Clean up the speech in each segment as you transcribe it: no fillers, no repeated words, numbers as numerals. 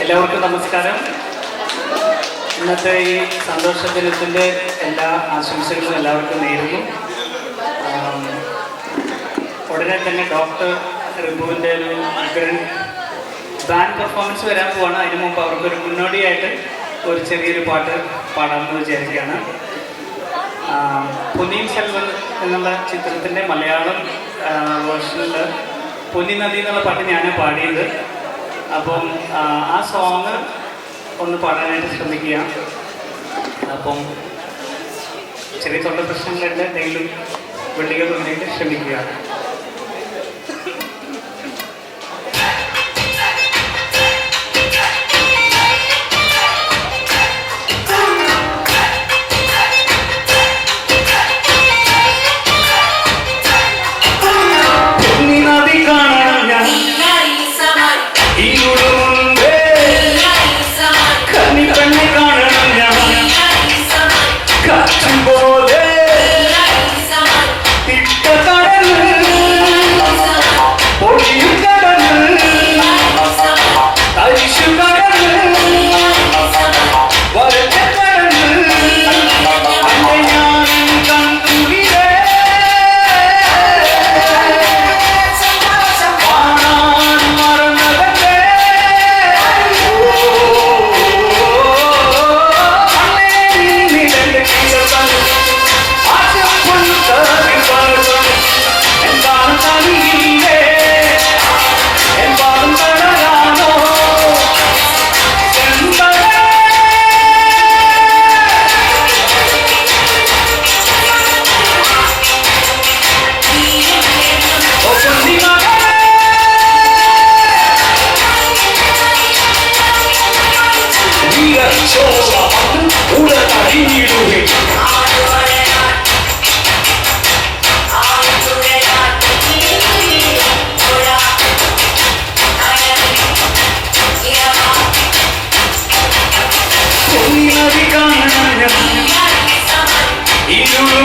എല്ലാവർക്കും നമസ്കാരം. ഇന്നത്തെ ഈ സന്തോഷ ദിനത്തിൻ്റെ എല്ലാ ആശംസകളും എല്ലാവർക്കും നേരുന്നു. ഉടനെ തന്നെ ഡോക്ടർ റിബുവിൻ്റെ ഒരു ബാൻഡ് പെർഫോമൻസ് വരാൻ പോവാണ്. അതിന് മുമ്പ് അവർക്കൊരു മുന്നോടിയായിട്ട് ഒരു ചെറിയൊരു പാട്ട് പാടാമെന്ന് വിചാരിക്കുകയാണ്. പൊന്നിയിൻ സെൽവൻ എന്നുള്ള ചിത്രത്തിൻ്റെ മലയാളം വേർഷനിൽ പൊന്നി നദി എന്നുള്ള പാട്ട് ഞാൻ പാടിയത്. അപ്പം ആ സോങ് ഒന്ന് പാടാനായിട്ട് ശ്രമിക്കുക. അപ്പം ചെറിയ തൊണ്ട പ്രശ്നങ്ങളുണ്ട്, എന്തെങ്കിലും വെള്ളികൾ ഉണ്ടെങ്കിൽ ശ്രമിക്കുക.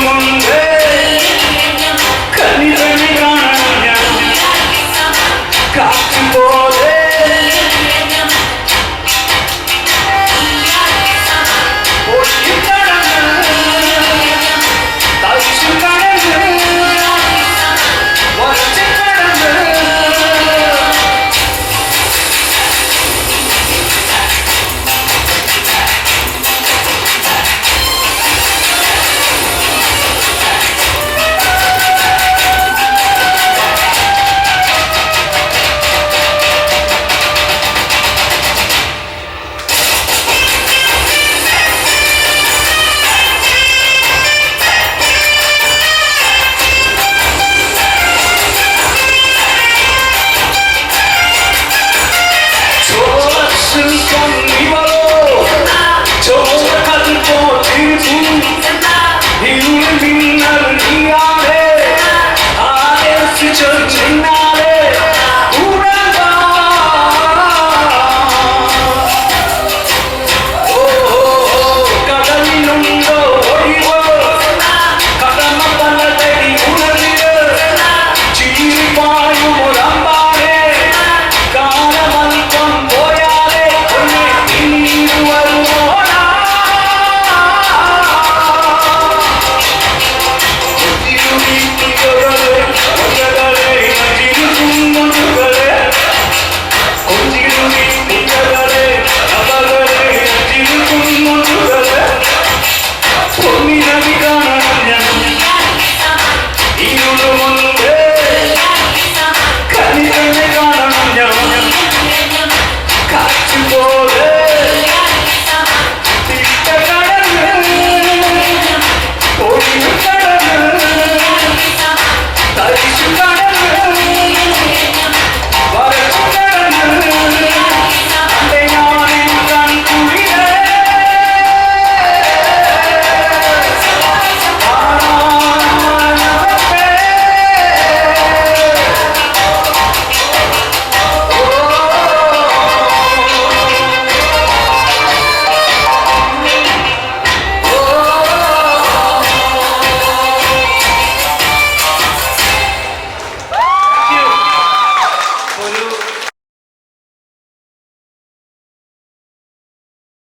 Munde